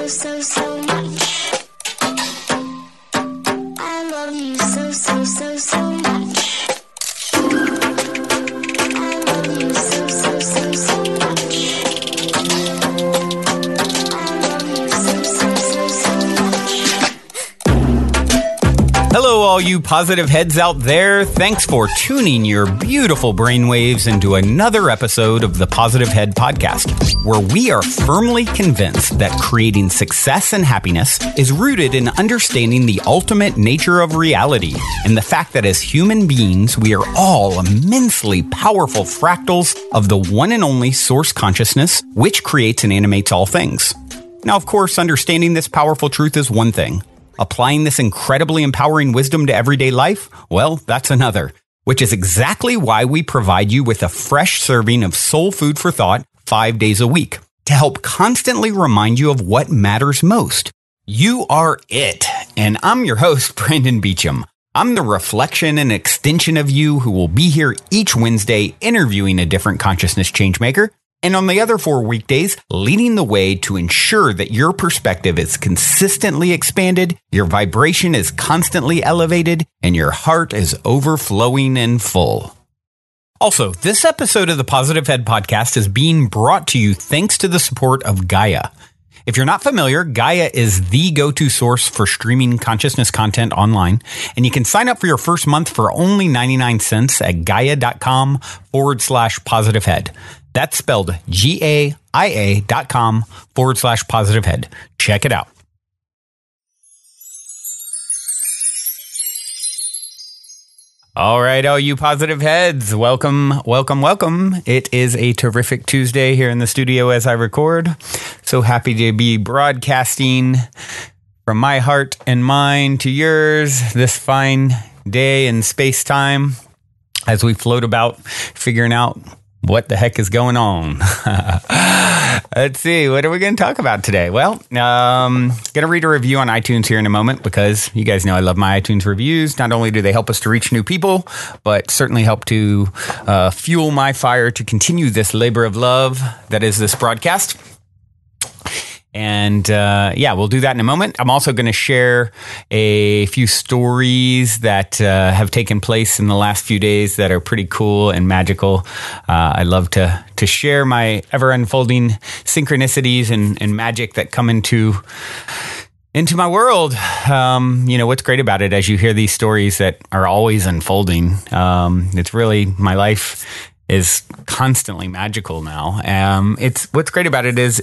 so much. I love you so much. I love you so much. I love you so much. Hello, all you positive heads out there. Thanks for tuning your beautiful brainwaves into another episode of the Positive Head Podcast, where we are firmly convinced that creating success and happiness is rooted in understanding the ultimate nature of reality and the fact that as human beings, we are all immensely powerful fractals of the one and only source consciousness, which creates and animates all things. Now, of course, understanding this powerful truth is one thing. Applying this incredibly empowering wisdom to everyday life? Well, that's another, which is exactly why we provide you with a fresh serving of soul food for thought 5 days a week to help constantly remind you of what matters most. You are it. And I'm your host, Brandon Beecham. I'm the reflection and extension of you who will be here each Wednesday interviewing a different consciousness changemaker. And on the other 4 weekdays, leading the way to ensure that your perspective is consistently expanded, your vibration is constantly elevated, and your heart is overflowing and full. Also, this episode of the Positive Head Podcast is being brought to you thanks to the support of Gaia. If you're not familiar, Gaia is the go-to source for streaming consciousness content online, and you can sign up for your first month for only 99 cents at gaia.com/positivehead. That's spelled GAIA.com/positivehead. Check it out. All right, all you positive heads, welcome. It is a terrific Tuesday here in the studio as I record. So happy to be broadcasting from my heart and mind to yours this fine day in space-time as we float about figuring out what the heck is going on? Let's see. What are we going to talk about today? Well, going to read a review on iTunes here in a moment because you guys know I love my iTunes reviews. Not only do they help us to reach new people, but certainly help to fuel my fire to continue this labor of love that is this broadcast. And we'll do that in a moment. I'm also going to share a few stories that have taken place in the last few days that are pretty cool and magical. I love to share my ever unfolding synchronicities and magic that come into my world. What's great about it as you hear these stories that are always unfolding. It's really my life is constantly magical now. It's what's great about it is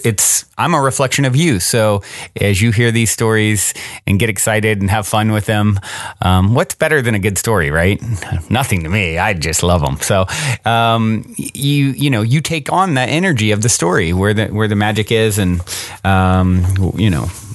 I'm a reflection of you. So as you hear these stories and get excited and have fun with them, what's better than a good story, right? Nothing to me. I just love them. So you take on that energy of the story where the magic is, and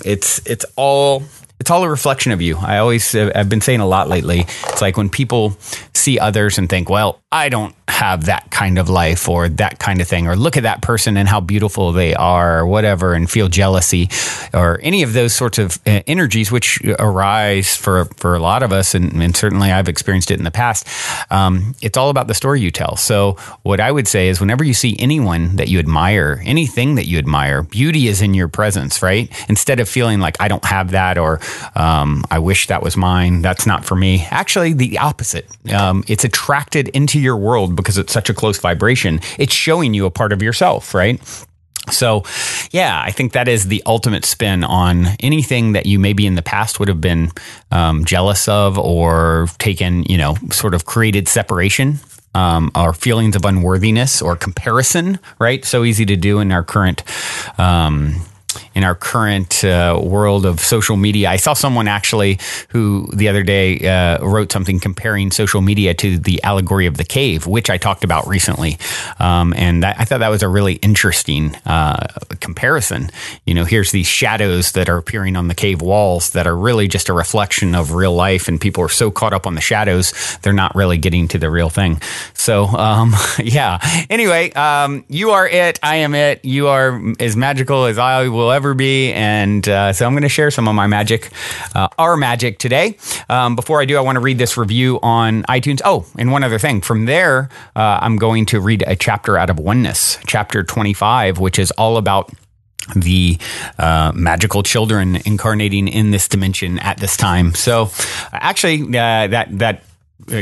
it's all a reflection of you. I've been saying a lot lately. It's like when people see others and think, well, I don't have that kind of life or that kind of thing, or look at that person and how beautiful they are or whatever, and feel jealousy or any of those sorts of energies which arise for a lot of us. And certainly I've experienced it in the past. It's all about the story you tell. So what I would say is whenever you see anyone that you admire, anything that you admire, beauty is in your presence, right? Instead of feeling like I don't have that, or I wish that was mine, that's not for me. Actually, the opposite. It's attracted into your world because it's such a close vibration. It's showing you a part of yourself, right? So, yeah, I think that is the ultimate spin on anything that you maybe in the past would have been jealous of, or taken, sort of created separation. Or feelings of unworthiness or comparison, right? So easy to do in our current world of social media. I saw someone actually who the other day wrote something comparing social media to the allegory of the cave, which I talked about recently. And I thought that was a really interesting comparison. Here's these shadows that are appearing on the cave walls that are really just a reflection of real life, and people are so caught up on the shadows, they're not really getting to the real thing. So, yeah. Anyway, you are it. I am it. You are as magical as I will ever be. And so I'm going to share some of my magic, our magic today. Before I do, I want to read this review on iTunes. Oh, and one other thing. From there, I'm going to read a chapter out of Oneness, chapter 25, which is all about magical children incarnating in this dimension at this time. So actually, that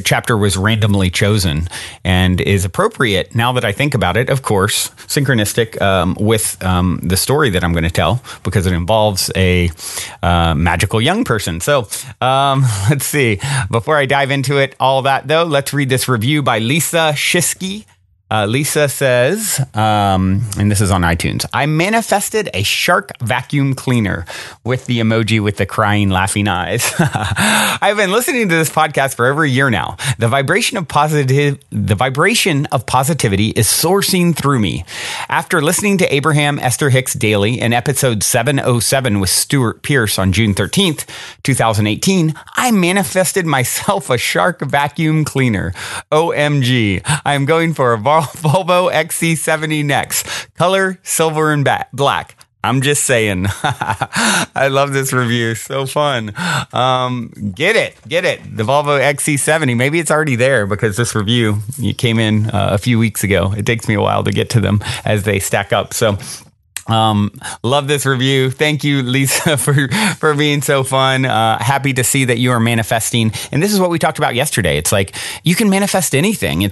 chapter was randomly chosen and is appropriate now that I think about it, of course, synchronistic with the story that I'm going to tell, because it involves a magical young person. So let's see. Before I dive into it, all that though, let's read this review by Lisa Shisky. Lisa says, and this is on iTunes, I manifested a shark vacuum cleaner with the emoji with the crying, laughing eyes. I've been listening to this podcast for over a year now. The vibration of positivity is sourcing through me. After listening to Abraham Esther Hicks Daily in episode 707 with Stuart Pierce on June 13th, 2018, I manifested myself a shark vacuum cleaner. OMG. I am going for a Volvo XC70 next. Color, silver and black. I'm just saying. I love this review. So fun. Get it. The Volvo XC70. Maybe it's already there because this review came in a few weeks ago. It takes me a while to get to them as they stack up. So love this review. Thank you, Lisa, for being so fun. Happy to see that you are manifesting. And this is what we talked about yesterday. It's like you can manifest anything.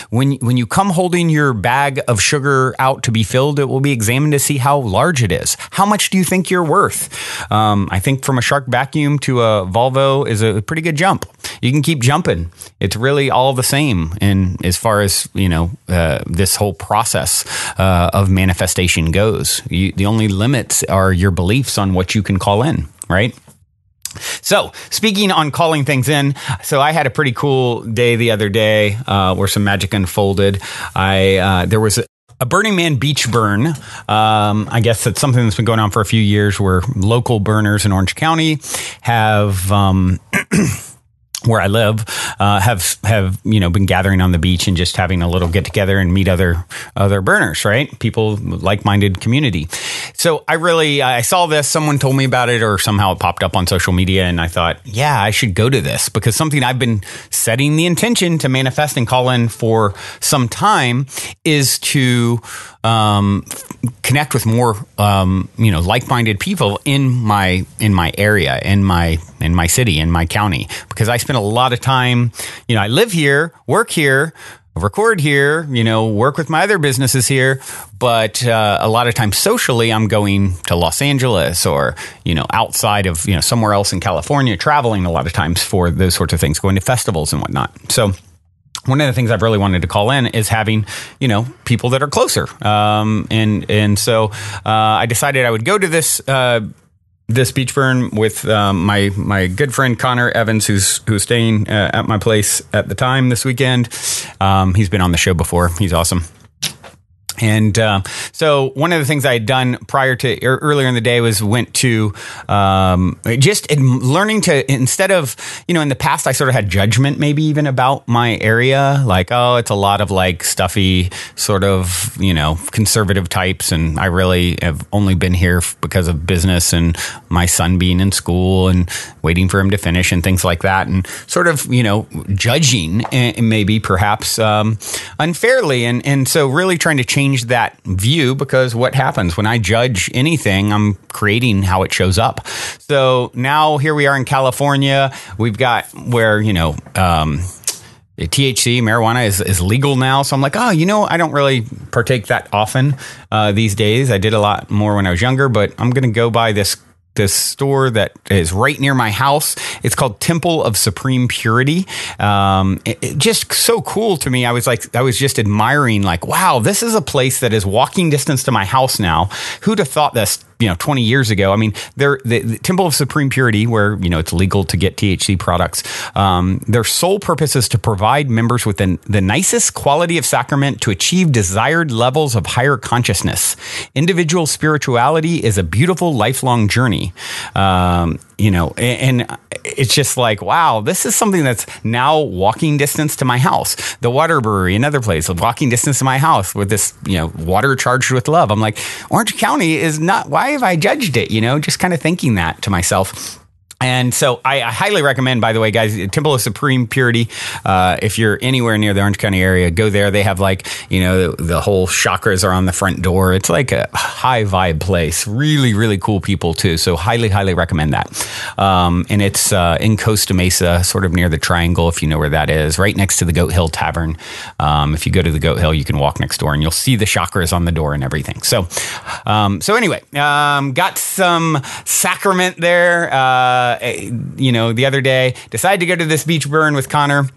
When you come holding your bag of sugar out to be filled, it will be examined to see how large it is. How much do you think you're worth? I think from a shark vacuum to a Volvo is a pretty good jump. You can keep jumping. It's really all the same. And as far as, this whole process of manifestation goes, the only limits are your beliefs on what you can call in, right? So speaking on calling things in, so I had a pretty cool day the other day where some magic unfolded. There was a Burning Man beach burn. I guess that's something that's been going on for a few years where local burners in Orange County have where I live, have been gathering on the beach and just having a little get together and meet other burners, right? People, like-minded community. So I saw this, someone told me about it, or somehow it popped up on social media, and I thought, yeah, I should go to this, because something I've been setting the intention to manifest and call in for some time is to connect with more like-minded people in my area, in my city, in my county, because I spend a lot of time, I live here, work here, record here, work with my other businesses here, but a lot of times socially I'm going to Los Angeles or outside of somewhere else in California, traveling a lot of times for those sorts of things, going to festivals and whatnot. So one of the things I've really wanted to call in is having, people that are closer. And so I decided I would go to this beach burn with my good friend Connor Evans, who's staying at my place at the time this weekend. He's been on the show before. He's awesome. And so one of the things I had done prior to earlier in the day was went to just learning to, instead of, in the past, I sort of had judgment maybe even about my area, like, oh, it's a lot of like stuffy sort of, conservative types. And I really have only been here because of business and my son being in school and waiting for him to finish and things like that. And sort of, judging maybe perhaps unfairly. And so really trying to change that view, because what happens when I judge anything, I'm creating how it shows up. So now here we are in California. We've got where, THC, marijuana is legal now. So I'm like, I don't really partake that often these days. I did a lot more when I was younger, but I'm going to go by this store that is right near my house. It's called Temple of Supreme Purity. It just so cool to me. I was just admiring, like, wow, this is a place that is walking distance to my house now. Who'd have thought this, 20 years ago? I mean, the Temple of Supreme Purity, where, it's legal to get THC products, their sole purpose is to provide members with the nicest quality of sacrament to achieve desired levels of higher consciousness. Individual spirituality is a beautiful lifelong journey. And it's just like, wow, this is something that's now walking distance to my house. The Water Brewery, another place, walking distance to my house with this, water charged with love. I'm like, Orange County is not, why have I judged it? Just kind of thinking that to myself. And so I highly recommend, by the way, guys, Temple of Supreme Purity. If you're anywhere near the Orange County area, go there. They have the whole chakras are on the front door. It's like a high vibe place. Really, really cool people too. So highly, highly recommend that. And it's in Costa Mesa, sort of near the Triangle, if you know where that is, right next to the Goat Hill Tavern. If you go to the Goat Hill, you can walk next door and you'll see the chakras on the door and everything. So anyway, got some sacrament there, the other day. Decided to go to this beach burn with Connor.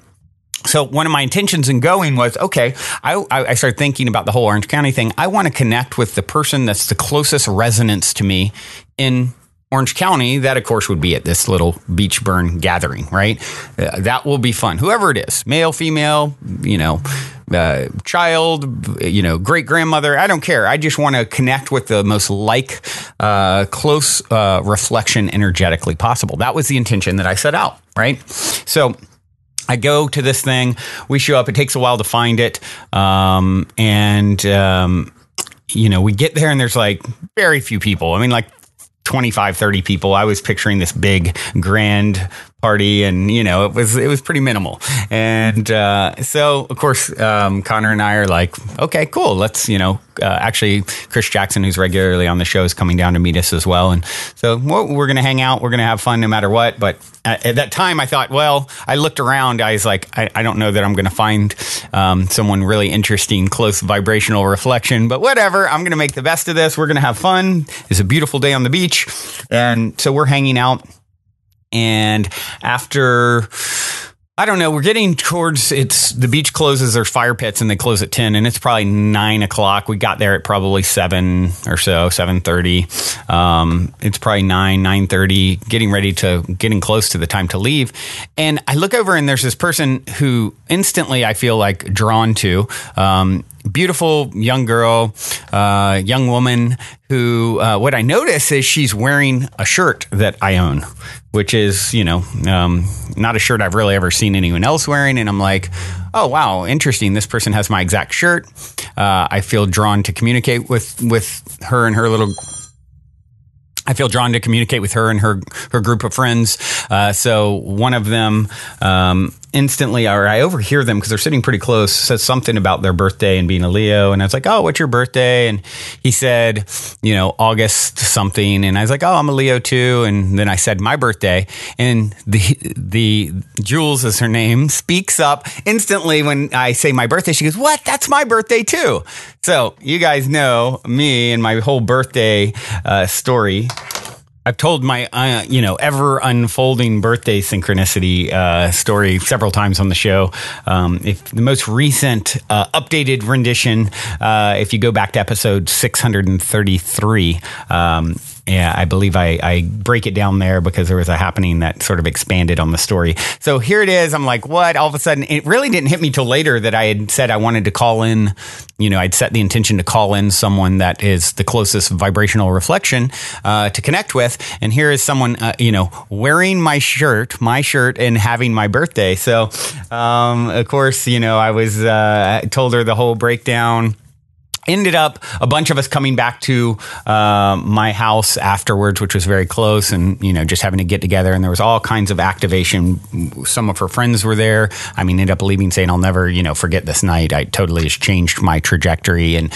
So one of my intentions in going was, okay, I started thinking about the whole Orange County thing. I want to connect with the person that's the closest resonance to me in Orange County. That, of course, would be at this little beach burn gathering, right? That will be fun. Whoever it is, male, female, child, great grandmother. I don't care. I just want to connect with the most close reflection energetically possible. That was the intention that I set out, right? So I go to this thing. We show up. It takes a while to find it. We get there and there's like very few people. I mean, like 25, 30 people. I was picturing this big grand party and, it was pretty minimal. And so, of course, Connor and I are like, okay, cool. Let's, actually, Chris Jackson, who's regularly on the show, is coming down to meet us as well. And so we're going to hang out. We're going to have fun no matter what. But at that time, I thought, well, I looked around. I was like, I don't know that I'm going to find someone really interesting, close vibrational reflection. But whatever. I'm going to make the best of this. We're going to have fun. It's a beautiful day on the beach. And so we're hanging out. And after, I don't know, we're getting towards, the beach closes, there's fire pits and they close at 10 and it's probably 9 o'clock. We got there at probably 7 or so, 7:30. It's probably 9:30, getting close to the time to leave. And I look over and there's this person who instantly I feel like drawn to, beautiful young girl, young woman who, what I notice is she's wearing a shirt that I own, which is, not a shirt I've really ever seen anyone else wearing. And I'm like, oh, wow, interesting. This person has my exact shirt. I feel drawn to communicate with her and her little... I feel drawn to communicate with her and her group of friends. So one of them instantly, or I overhear them because they're sitting pretty close, says something about their birthday and being a Leo. And I was like, oh, what's your birthday? And he said, August something. And I was like, oh, I'm a Leo too. And then I said my birthday. And the Jules is her name, speaks up instantly when I say my birthday. She goes, what? That's my birthday too. So you guys know me and my whole birthday story. I've told my, ever unfolding birthday synchronicity story several times on the show. If the most recent updated rendition, if you go back to episode 633, I believe I break it down there because there was a happening that sort of expanded on the story. So here it is. I'm like, what? All of a sudden, it really didn't hit me till later that I had said I wanted to call in, I'd set the intention to call in someone that is the closest vibrational reflection to connect with. And here is someone, wearing my shirt and having my birthday. So, of course, I was told her the whole breakdown. Ended up a bunch of us coming back to my house afterwards, which was very close, and just having to get together. And there was all kinds of activation. Some of her friends were there. I mean, ended up leaving, saying, "I'll never, forget this night. I totally has changed my trajectory." And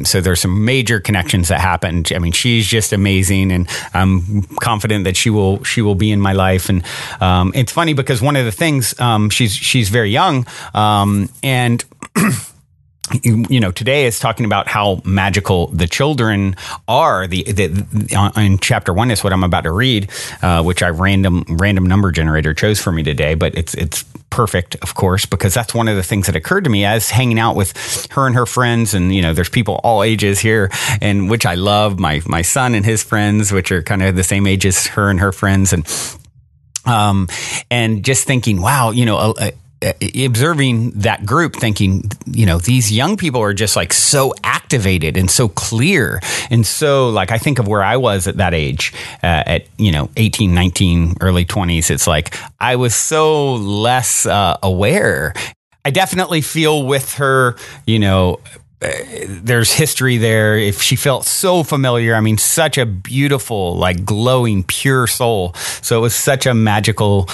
so there's some major connections that happened. I mean, she's just amazing, and I'm confident that she will be in my life. And it's funny because one of the things she's very young, and. Today is talking about how magical the children are. In chapter 1 is what I'm about to read, which I random number generator chose for me today. But it's perfect, of course, because that's one of the things that occurred to me as hanging out with her and her friends. And, there's people all ages here, and which I love. My son and his friends, which are kind of the same age as her and her friends. And just thinking, wow, observing that group, thinking, these young people are just like so activated and so clear. And so like, I think of where I was at that age, at, 18, 19, early 20s. It's like, I was so less aware. I definitely feel with her, there's history there. If she felt so familiar, I mean, such a beautiful, like glowing, pure soul. So it was such a magical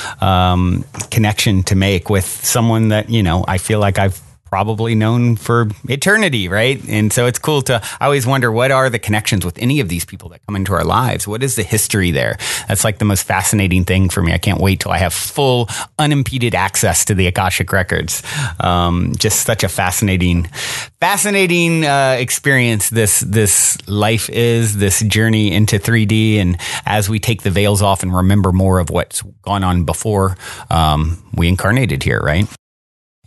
connection to make with someone that, I feel like I've probably known for eternity, right? And so it's cool I always wonder, what are the connections with any of these people that come into our lives? What is the history there? That's like the most fascinating thing for me. I can't wait till I have full, unimpeded access to the Akashic records. Just such a fascinating experience. This life is, this journey into 3D. And as we take the veils off and remember more of what's gone on before, we incarnated here, right?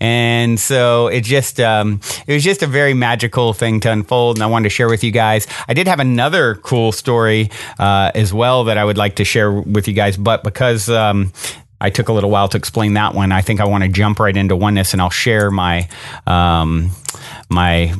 And so it was just a very magical thing to unfold, and I wanted to share with you guys. I did have another cool story as well that I would like to share with you guys, but because I took a little while to explain that one, I think I want to jump right into oneness, and I'll share my my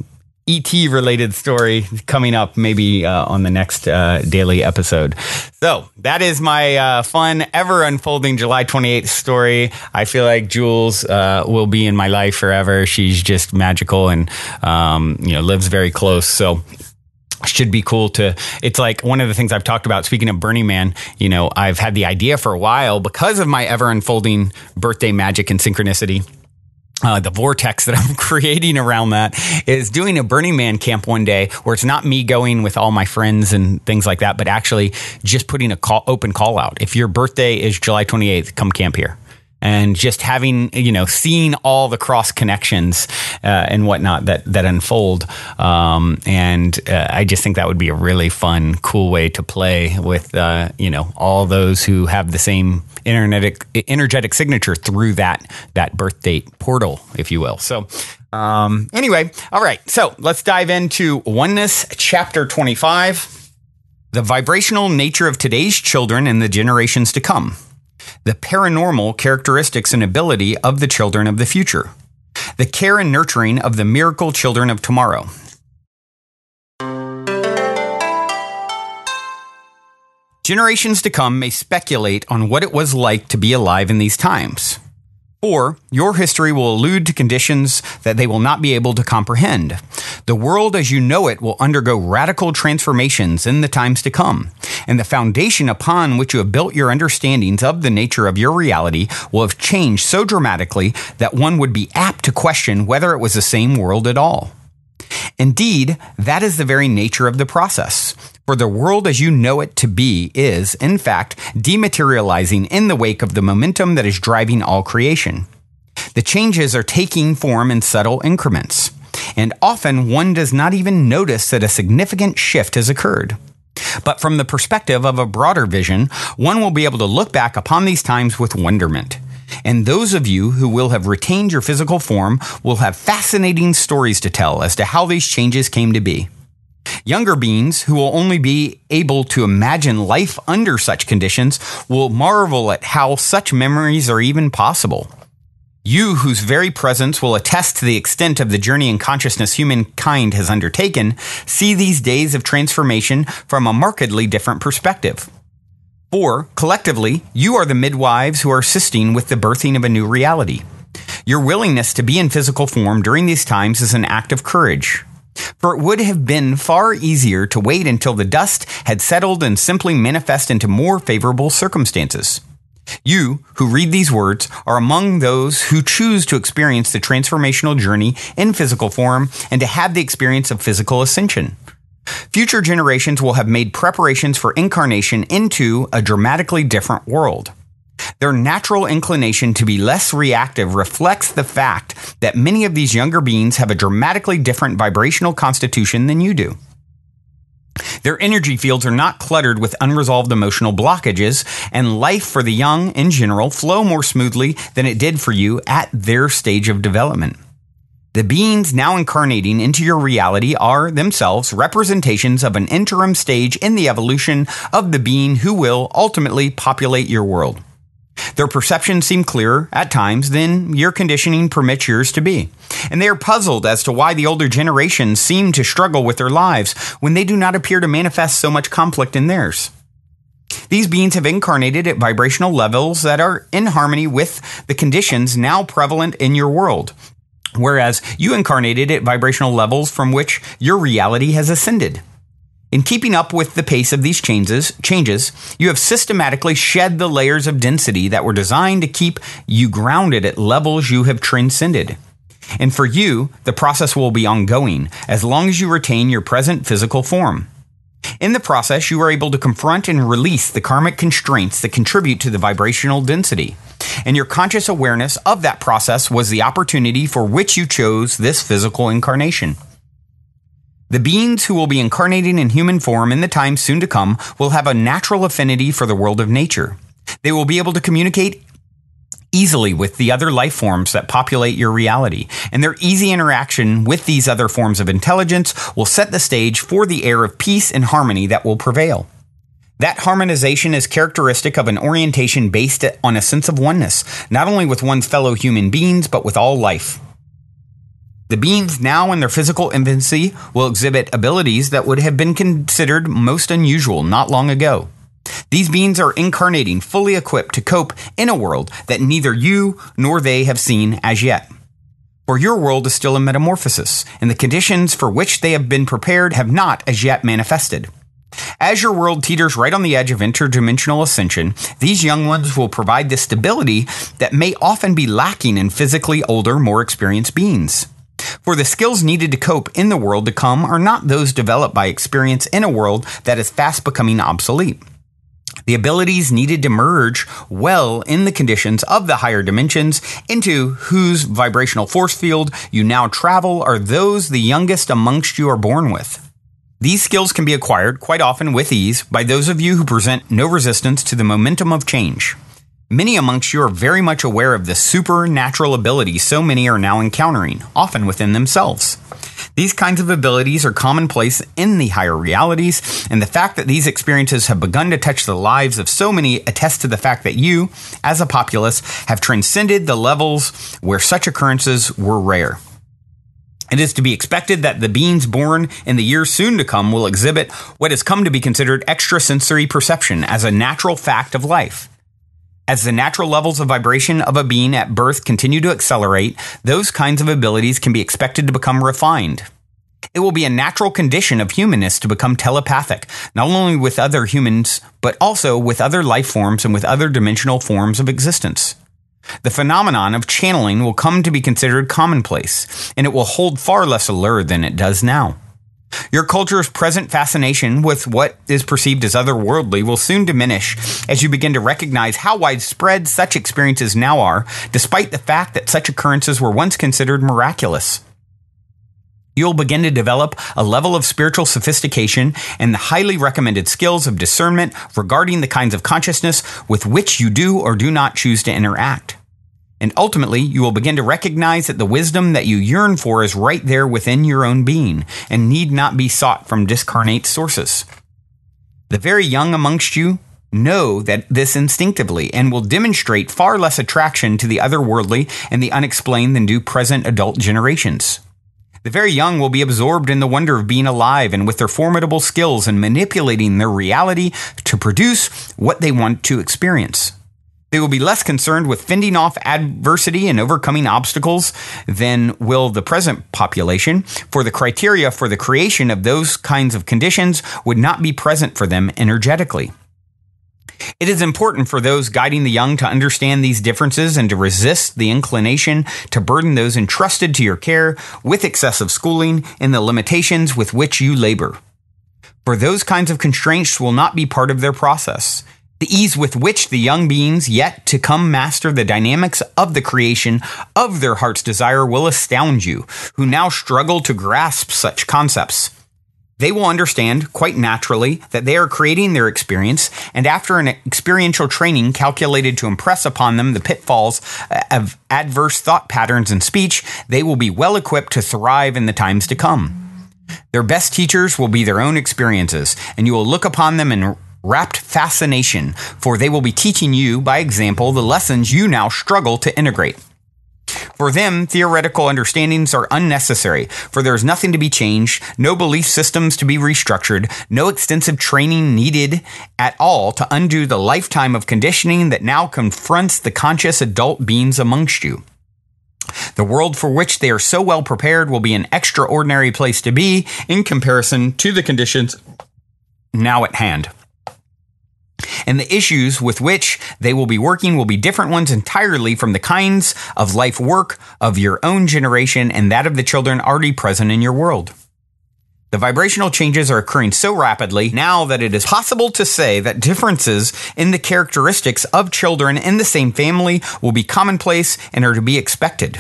ET related story coming up maybe on the next daily episode. So that is my fun, ever unfolding July 28th story. I feel like Jules will be in my life forever. She's just magical and lives very close. So should be cool it's like one of the things I've talked about, speaking of Burning Man, I've had the idea for a while because of my ever unfolding birthday magic and synchronicity. The vortex that I'm creating around that is doing a Burning Man camp one day where it's not me going with all my friends and things like that, but actually just putting open call out. If your birthday is July 28th, come camp here. And just having, seeing all the cross connections and whatnot that unfold. And I just think that would be a really fun, cool way to play with, all those who have the same energetic signature through that birth date portal, if you will. So anyway, all right. So let's dive into Oneness, Chapter 25, the vibrational nature of today's children and the generations to come. The paranormal characteristics and ability of the children of the future. The care and nurturing of the miracle children of tomorrow. Generations to come may speculate on what it was like to be alive in these times. Or your history will allude to conditions that they will not be able to comprehend. The world as you know it will undergo radical transformations in the times to come, and the foundation upon which you have built your understandings of the nature of your reality will have changed so dramatically that one would be apt to question whether it was the same world at all. Indeed, that is the very nature of the process. For the world as you know it to be is, in fact, dematerializing in the wake of the momentum that is driving all creation. The changes are taking form in subtle increments, and often one does not even notice that a significant shift has occurred. But from the perspective of a broader vision, one will be able to look back upon these times with wonderment. And those of you who will have retained your physical form will have fascinating stories to tell as to how these changes came to be. Younger beings who will only be able to imagine life under such conditions will marvel at how such memories are even possible. You, whose very presence will attest to the extent of the journey in consciousness humankind has undertaken, see these days of transformation from a markedly different perspective. For, collectively, you are the midwives who are assisting with the birthing of a new reality. Your willingness to be in physical form during these times is an act of courage. For it would have been far easier to wait until the dust had settled and simply manifest into more favorable circumstances. You, who read these words, are among those who choose to experience the transformational journey in physical form and to have the experience of physical ascension. Future generations will have made preparations for incarnation into a dramatically different world. Their natural inclination to be less reactive reflects the fact that many of these younger beings have a dramatically different vibrational constitution than you do. Their energy fields are not cluttered with unresolved emotional blockages, and life for the young, in general, flow more smoothly than it did for you at their stage of development. The beings now incarnating into your reality are themselves representations of an interim stage in the evolution of the being who will ultimately populate your world. Their perceptions seem clearer at times than your conditioning permits yours to be, and they are puzzled as to why the older generations seem to struggle with their lives when they do not appear to manifest so much conflict in theirs. These beings have incarnated at vibrational levels that are in harmony with the conditions now prevalent in your world, whereas you incarnated at vibrational levels from which your reality has ascended. In keeping up with the pace of these changes, you have systematically shed the layers of density that were designed to keep you grounded at levels you have transcended. And for you, the process will be ongoing as long as you retain your present physical form. In the process, you are able to confront and release the karmic constraints that contribute to the vibrational density. And your conscious awareness of that process was the opportunity for which you chose this physical incarnation. The beings who will be incarnating in human form in the time soon to come will have a natural affinity for the world of nature. They will be able to communicate easily with the other life forms that populate your reality, and their easy interaction with these other forms of intelligence will set the stage for the air of peace and harmony that will prevail. That harmonization is characteristic of an orientation based on a sense of oneness, not only with one's fellow human beings, but with all life. The beings now in their physical infancy will exhibit abilities that would have been considered most unusual not long ago. These beings are incarnating fully equipped to cope in a world that neither you nor they have seen as yet. For your world is still in metamorphosis, and the conditions for which they have been prepared have not as yet manifested. As your world teeters right on the edge of interdimensional ascension, these young ones will provide the stability that may often be lacking in physically older, more experienced beings. For the skills needed to cope in the world to come are not those developed by experience in a world that is fast becoming obsolete. The abilities needed to merge well in the conditions of the higher dimensions into whose vibrational force field you now travel are those the youngest amongst you are born with. These skills can be acquired quite often with ease by those of you who present no resistance to the momentum of change. Many amongst you are very much aware of the supernatural abilities so many are now encountering, often within themselves. These kinds of abilities are commonplace in the higher realities, and the fact that these experiences have begun to touch the lives of so many attests to the fact that you, as a populace, have transcended the levels where such occurrences were rare. It is to be expected that the beings born in the years soon to come will exhibit what has come to be considered extrasensory perception as a natural fact of life. As the natural levels of vibration of a being at birth continue to accelerate, those kinds of abilities can be expected to become refined. It will be a natural condition of humanness to become telepathic, not only with other humans, but also with other life forms and with other dimensional forms of existence. The phenomenon of channeling will come to be considered commonplace, and it will hold far less allure than it does now. Your culture's present fascination with what is perceived as otherworldly will soon diminish as you begin to recognize how widespread such experiences now are, despite the fact that such occurrences were once considered miraculous. You'll begin to develop a level of spiritual sophistication and the highly recommended skills of discernment regarding the kinds of consciousness with which you do or do not choose to interact. And ultimately, you will begin to recognize that the wisdom that you yearn for is right there within your own being and need not be sought from discarnate sources. The very young amongst you know that this instinctively and will demonstrate far less attraction to the otherworldly and the unexplained than do present adult generations. The very young will be absorbed in the wonder of being alive and with their formidable skills in manipulating their reality to produce what they want to experience. They will be less concerned with fending off adversity and overcoming obstacles than will the present population, for the criteria for the creation of those kinds of conditions would not be present for them energetically. It is important for those guiding the young to understand these differences and to resist the inclination to burden those entrusted to your care with excessive schooling and the limitations with which you labor. For those kinds of constraints will not be part of their process. The ease with which the young beings yet to come master the dynamics of the creation of their heart's desire will astound you, who now struggle to grasp such concepts. They will understand, quite naturally, that they are creating their experience, and after an experiential training calculated to impress upon them the pitfalls of adverse thought patterns and speech, they will be well equipped to thrive in the times to come. Their best teachers will be their own experiences, and you will look upon them in rapt fascination, for they will be teaching you, by example, the lessons you now struggle to integrate. For them, theoretical understandings are unnecessary, for there is nothing to be changed, no belief systems to be restructured, no extensive training needed at all to undo the lifetime of conditioning that now confronts the conscious adult beings amongst you. The world for which they are so well prepared will be an extraordinary place to be in comparison to the conditions now at hand. and the issues with which they will be working will be different ones entirely from the kinds of life work of your own generation and that of the children already present in your world. The vibrational changes are occurring so rapidly now that it is possible to say that differences in the characteristics of children in the same family will be commonplace and are to be expected.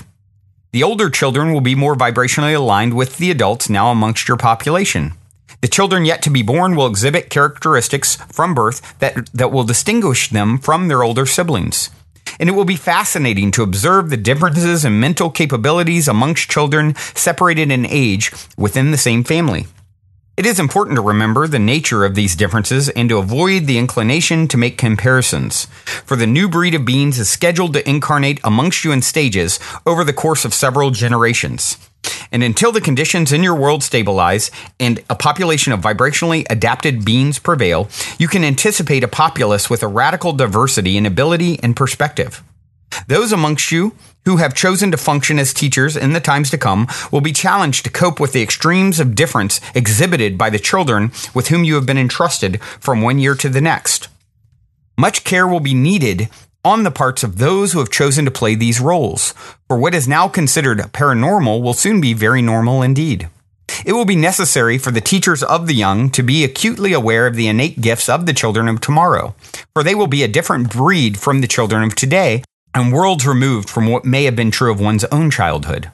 The older children will be more vibrationally aligned with the adults now amongst your population. The children yet to be born will exhibit characteristics from birth that will distinguish them from their older siblings. And it will be fascinating to observe the differences in mental capabilities amongst children separated in age within the same family. It is important to remember the nature of these differences and to avoid the inclination to make comparisons, for the new breed of beings is scheduled to incarnate amongst you in stages over the course of several generations. And until the conditions in your world stabilize and a population of vibrationally adapted beings prevail, you can anticipate a populace with a radical diversity in ability and perspective. Those amongst you who have chosen to function as teachers in the times to come will be challenged to cope with the extremes of difference exhibited by the children with whom you have been entrusted from one year to the next. Much care will be needed on the parts of those who have chosen to play these roles, for what is now considered paranormal will soon be very normal indeed. It will be necessary for the teachers of the young to be acutely aware of the innate gifts of the children of tomorrow, for they will be a different breed from the children of today, and worlds removed from what may have been true of one's own childhood.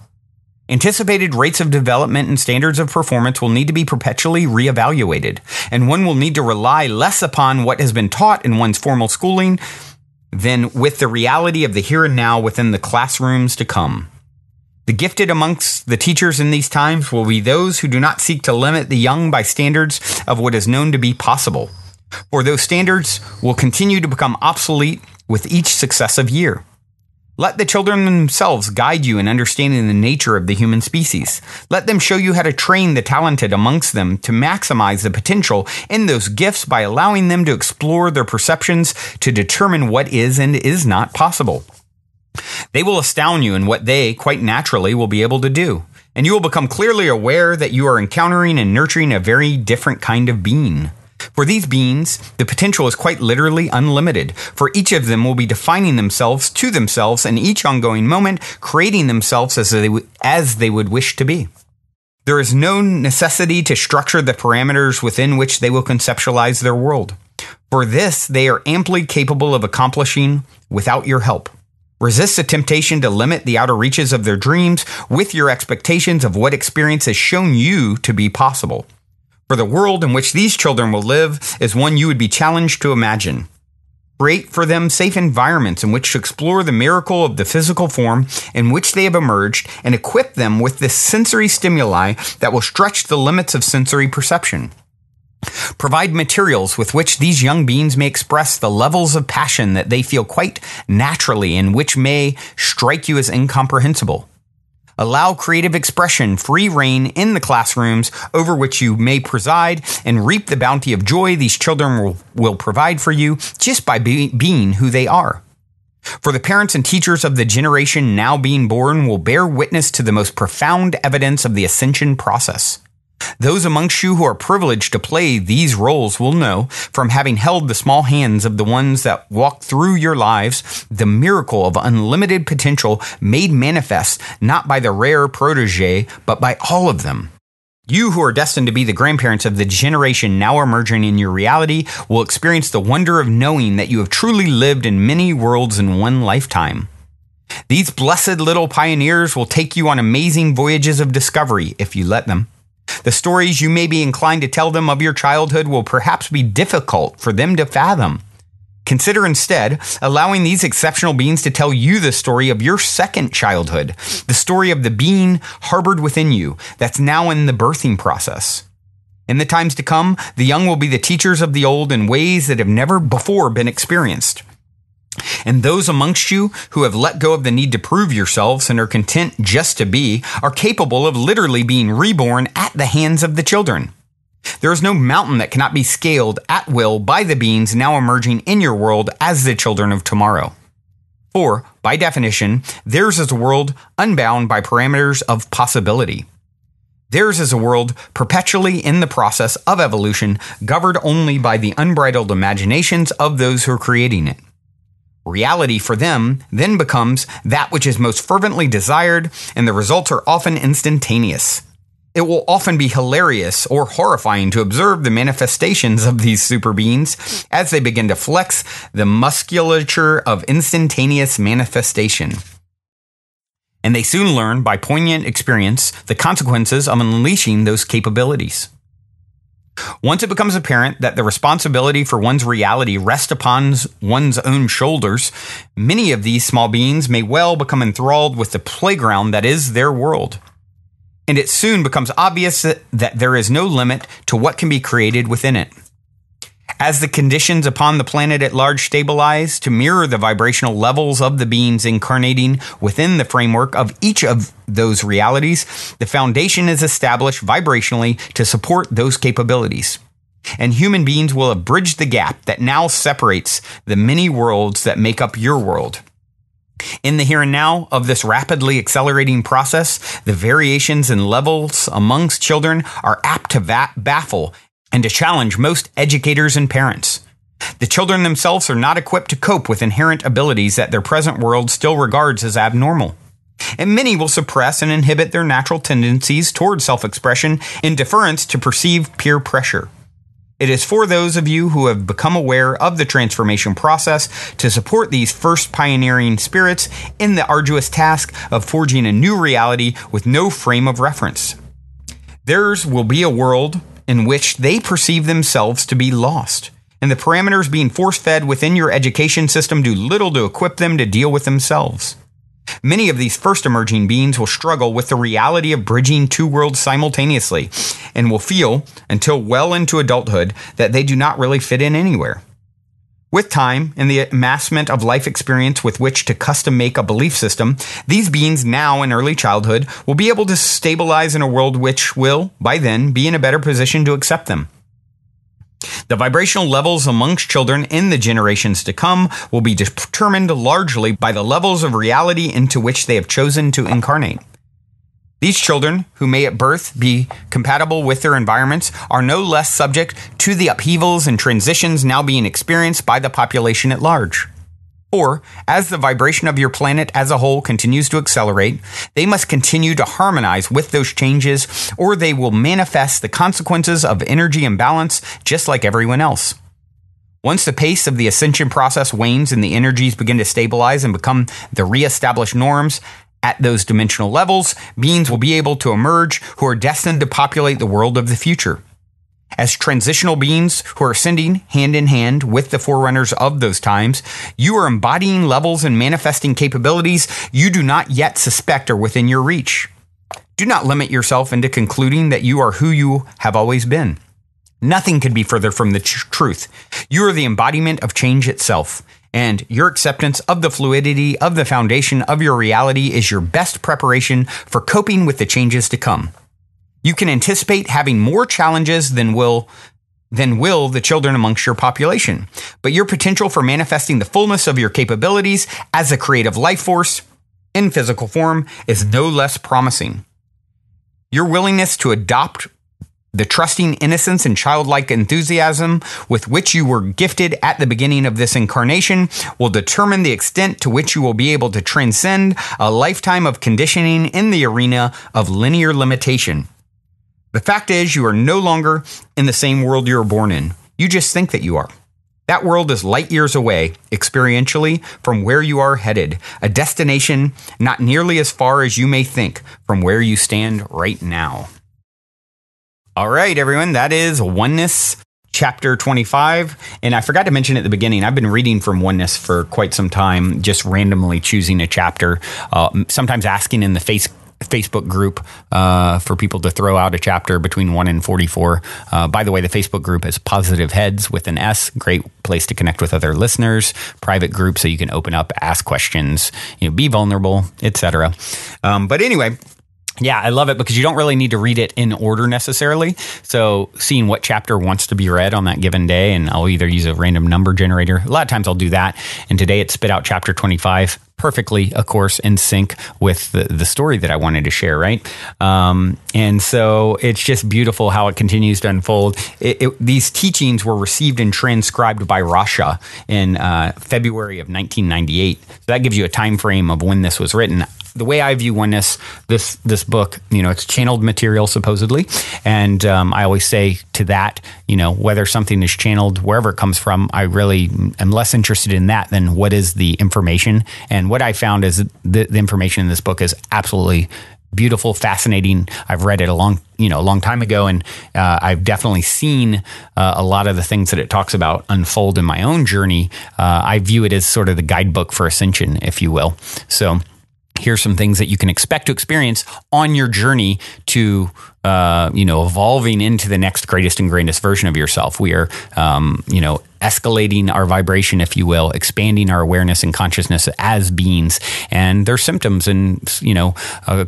Anticipated rates of development and standards of performance will need to be perpetually reevaluated, and one will need to rely less upon what has been taught in one's formal schooling than with the reality of the here and now within the classrooms to come. The gifted amongst the teachers in these times will be those who do not seek to limit the young by standards of what is known to be possible, for those standards will continue to become obsolete with each successive year. Let the children themselves guide you in understanding the nature of the human species. Let them show you how to train the talented amongst them to maximize the potential in those gifts by allowing them to explore their perceptions to determine what is and is not possible. They will astound you in what they, quite naturally, will be able to do, and you will become clearly aware that you are encountering and nurturing a very different kind of being. For these beings, the potential is quite literally unlimited, for each of them will be defining themselves to themselves in each ongoing moment, creating themselves as they would wish to be. There is no necessity to structure the parameters within which they will conceptualize their world. For this, they are amply capable of accomplishing without your help. Resist the temptation to limit the outer reaches of their dreams with your expectations of what experience has shown you to be possible. For the world in which these children will live is one you would be challenged to imagine. Create for them safe environments in which to explore the miracle of the physical form in which they have emerged and equip them with the sensory stimuli that will stretch the limits of sensory perception. Provide materials with which these young beings may express the levels of passion that they feel quite naturally and which may strike you as incomprehensible. Allow creative expression free rein in the classrooms over which you may preside and reap the bounty of joy these children will provide for you just by being who they are. For the parents and teachers of the generation now being born will bear witness to the most profound evidence of the ascension process. Those amongst you who are privileged to play these roles will know, from having held the small hands of the ones that walk through your lives, the miracle of unlimited potential made manifest not by the rare protege, but by all of them. You who are destined to be the grandparents of the generation now emerging in your reality will experience the wonder of knowing that you have truly lived in many worlds in one lifetime. These blessed little pioneers will take you on amazing voyages of discovery if you let them. The stories you may be inclined to tell them of your childhood will perhaps be difficult for them to fathom. Consider instead allowing these exceptional beings to tell you the story of your second childhood, the story of the being harbored within you that's now in the birthing process. In the times to come, the young will be the teachers of the old in ways that have never before been experienced. And those amongst you who have let go of the need to prove yourselves and are content just to be are capable of literally being reborn at the hands of the children. There is no mountain that cannot be scaled at will by the beings now emerging in your world as the children of tomorrow. For, by definition, theirs is a world unbound by parameters of possibility. Theirs is a world perpetually in the process of evolution, governed only by the unbridled imaginations of those who are creating it. Reality for them then becomes that which is most fervently desired, and the results are often instantaneous. It will often be hilarious or horrifying to observe the manifestations of these super beings as they begin to flex the musculature of instantaneous manifestation. And they soon learn by poignant experience the consequences of unleashing those capabilities. Once it becomes apparent that the responsibility for one's reality rests upon one's own shoulders, many of these small beings may well become enthralled with the playground that is their world. And it soon becomes obvious that there is no limit to what can be created within it. As the conditions upon the planet at large stabilize to mirror the vibrational levels of the beings incarnating within the framework of each of those realities, the foundation is established vibrationally to support those capabilities. And human beings will have bridged the gap that now separates the many worlds that make up your world. In the here and now of this rapidly accelerating process, the variations in levels amongst children are apt to baffle and to challenge most educators and parents. The children themselves are not equipped to cope with inherent abilities that their present world still regards as abnormal. And many will suppress and inhibit their natural tendencies toward self-expression in deference to perceived peer pressure. It is for those of you who have become aware of the transformation process to support these first pioneering spirits in the arduous task of forging a new reality with no frame of reference. Theirs will be a world in which they perceive themselves to be lost, and the parameters being force-fed within your education system do little to equip them to deal with themselves. Many of these first emerging beings will struggle with the reality of bridging two worlds simultaneously and will feel, until well into adulthood, that they do not really fit in anywhere. With time and the amassment of life experience with which to custom make a belief system, these beings now in early childhood will be able to stabilize in a world which will, by then, be in a better position to accept them. The vibrational levels amongst children in the generations to come will be determined largely by the levels of reality into which they have chosen to incarnate. These children, who may at birth be compatible with their environments, are no less subject to the upheavals and transitions now being experienced by the population at large. Or, as the vibration of your planet as a whole continues to accelerate, they must continue to harmonize with those changes, or they will manifest the consequences of energy imbalance just like everyone else. Once the pace of the ascension process wanes and the energies begin to stabilize and become the re-established norms at those dimensional levels, beings will be able to emerge who are destined to populate the world of the future. As transitional beings who are ascending hand in hand with the forerunners of those times, you are embodying levels and manifesting capabilities you do not yet suspect are within your reach. Do not limit yourself into concluding that you are who you have always been. Nothing could be further from the truth. You are the embodiment of change itself, and your acceptance of the fluidity of the foundation of your reality is your best preparation for coping with the changes to come. You can anticipate having more challenges than will the children amongst your population, but your potential for manifesting the fullness of your capabilities as a creative life force in physical form is no less promising. Your willingness to adopt the trusting innocence and childlike enthusiasm with which you were gifted at the beginning of this incarnation will determine the extent to which you will be able to transcend a lifetime of conditioning in the arena of linear limitation. The fact is, you are no longer in the same world you were born in. You just think that you are. That world is light years away, experientially, from where you are headed, a destination not nearly as far as you may think from where you stand right now. All right, everyone, that is Oneness, Chapter 25. And I forgot to mention at the beginning, I've been reading from Oneness for quite some time, just randomly choosing a chapter, sometimes asking in the Facebook group for people to throw out a chapter between 1 and 44. By the way, the Facebook group is Positive Heads with an S. Great place to connect with other listeners. Private group so you can open up, ask questions, be vulnerable, etc. But anyway, Yeah, I love it because you don't really need to read it in order necessarily. So seeing what chapter wants to be read on that given day, and I'll either use a random number generator. A lot of times I'll do that. And today it spit out chapter 25 perfectly, of course, in sync with the story that I wanted to share, right? And so it's just beautiful how it continues to unfold. These teachings were received and transcribed by Russia in February of 1998. So that gives you a time frame of when this was written. The way I view Oneness, this book, it's channeled material supposedly, and I always say to that, whether something is channeled wherever it comes from, I really am less interested in that than what is the information. And what I found is the information in this book is absolutely beautiful, fascinating. I've read it a long time ago, and I've definitely seen a lot of the things that it talks about unfold in my own journey. I view it as sort of the guidebook for ascension, if you will. So here's some things that you can expect to experience on your journey to, evolving into the next greatest and greatest version of yourself. We are, escalating our vibration, if you will, expanding our awareness and consciousness as beings. And there's symptoms and,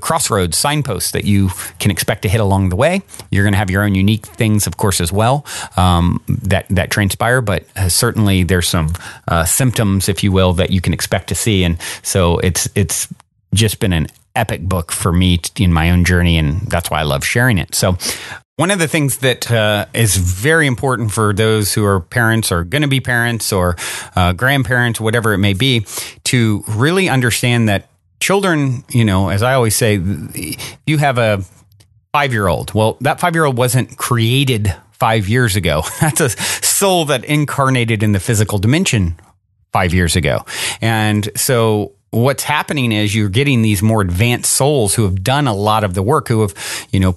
crossroads, signposts that you can expect to hit along the way. You're going to have your own unique things, of course, as well, that transpire. But certainly there's some symptoms, if you will, that you can expect to see. And so it's just been an epic book for me in my own journey, and that's why I love sharing it. So one of the things that is very important for those who are parents or going to be parents or grandparents, whatever it may be, to really understand that children, as I always say, you have a 5-year-old. Well, that 5-year-old wasn't created 5 years ago. That's a soul that incarnated in the physical dimension 5 years ago. And so what's happening is you're getting these more advanced souls who have done a lot of the work, who have,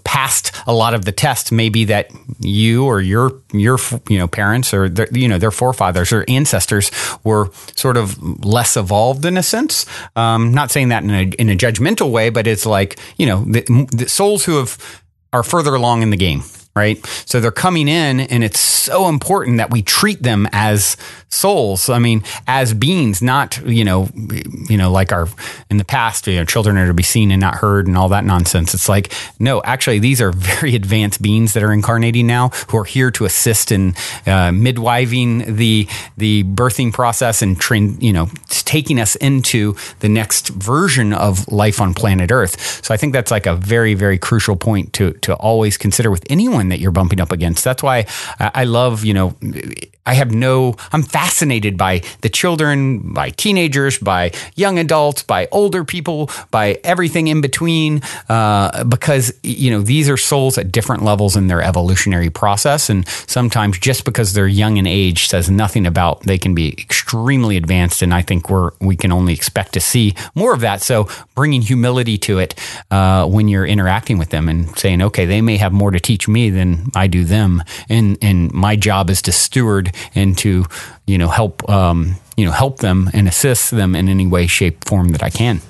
passed a lot of the tests, maybe that you or your parents or their forefathers or ancestors were sort of less evolved in a sense. Not saying that in a judgmental way, but it's like, the souls who are further along in the game. Right. So they're coming in, and it's so important that we treat them as souls. I mean, as beings, not, like in the past, children are to be seen and not heard and all that nonsense. It's like, no, actually, these are very advanced beings that are incarnating now, who are here to assist in midwiving the birthing process and taking us into the next version of life on planet Earth. So I think that's like a very, very crucial point to always consider with anyone that you're bumping up against. That's why I love, I'm fascinated by the children, by teenagers, by young adults, by older people, by everything in between, because, these are souls at different levels in their evolutionary process. And sometimes just because they're young in age says nothing about they can be extremely advanced. And I think we can only expect to see more of that. So bringing humility to it when you're interacting with them and saying, okay, they may have more to teach me than I do them. And my job is to steward and to, help them and assist them in any way, shape, form that I can.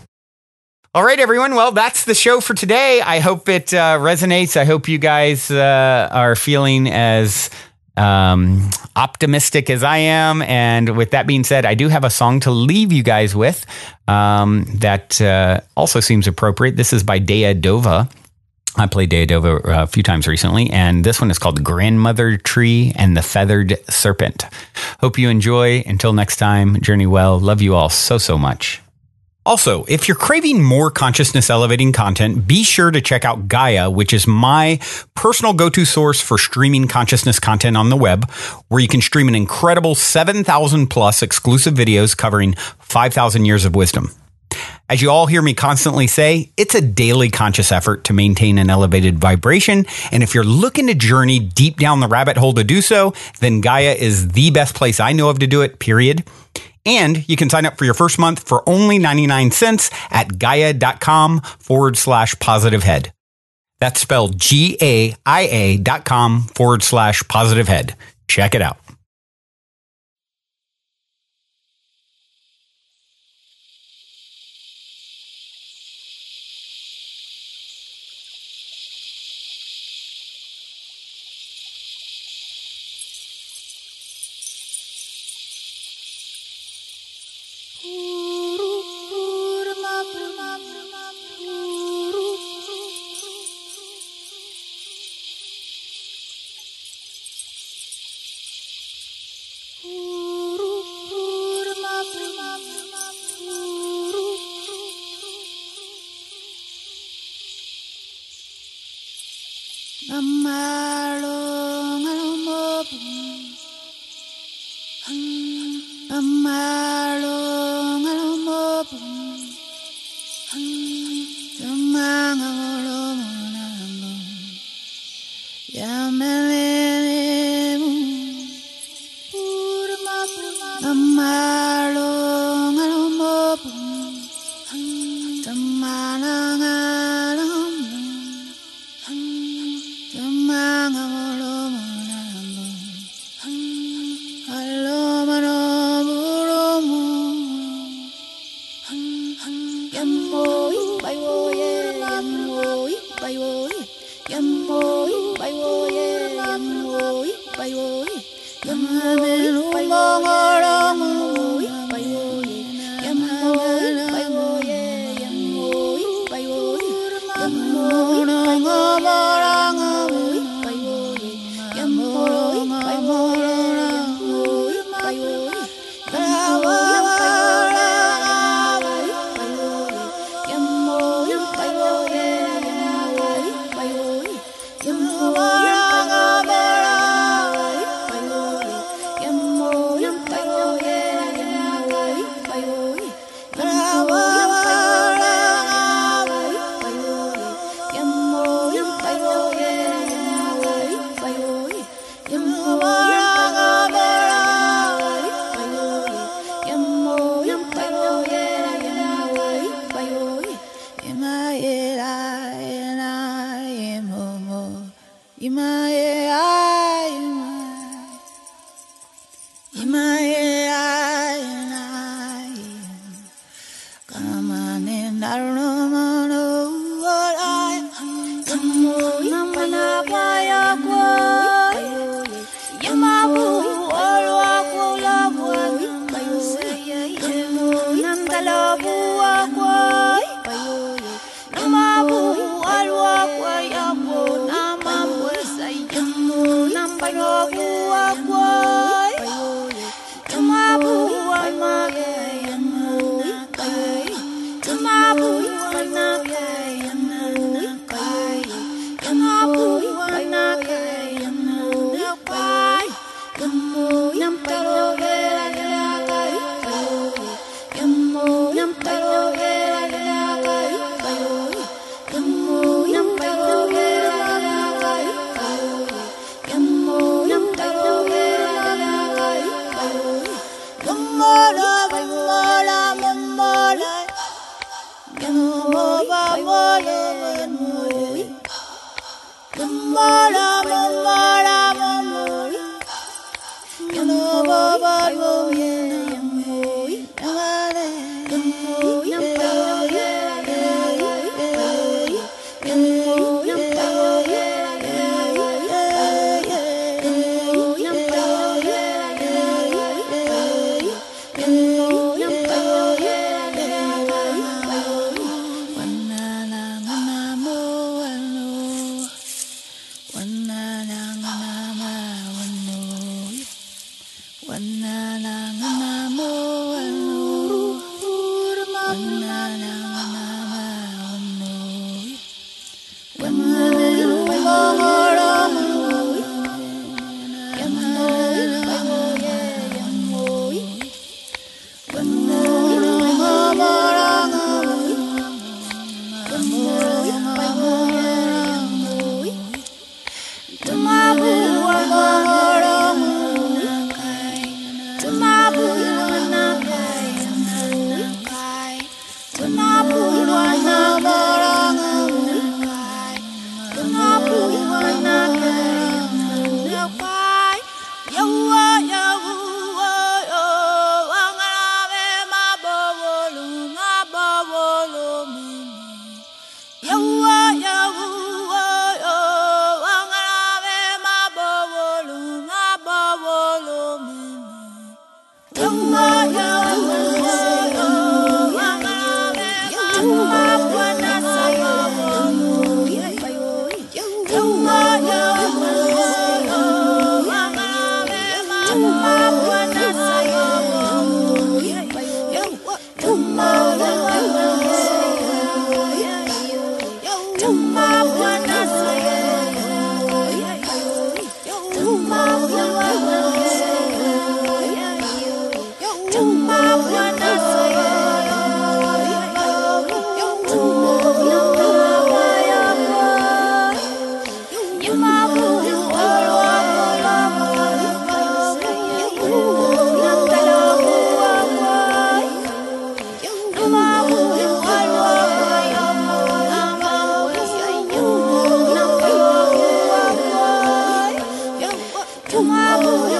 All right, everyone. Well, that's the show for today. I hope it resonates. I hope you guys are feeling as optimistic as I am. And with that being said, I do have a song to leave you guys with that also seems appropriate. This is by Dea Dova. I played Dea Dova a few times recently, and this one is called The Grandmother Tree and the Feathered Serpent. Hope you enjoy. Until next time, journey well. Love you all so, so much. Also, if you're craving more consciousness elevating content, be sure to check out Gaia, which is my personal go-to source for streaming consciousness content on the web, where you can stream an incredible 7,000 plus exclusive videos covering 5,000 years of wisdom. As you all hear me constantly say, it's a daily conscious effort to maintain an elevated vibration. And if you're looking to journey deep down the rabbit hole to do so, then Gaia is the best place I know of to do it, period. And you can sign up for your first month for only 99 cents at gaia.com/positivehead. That's spelled GAIA.com/positivehead. Check it out. Oh,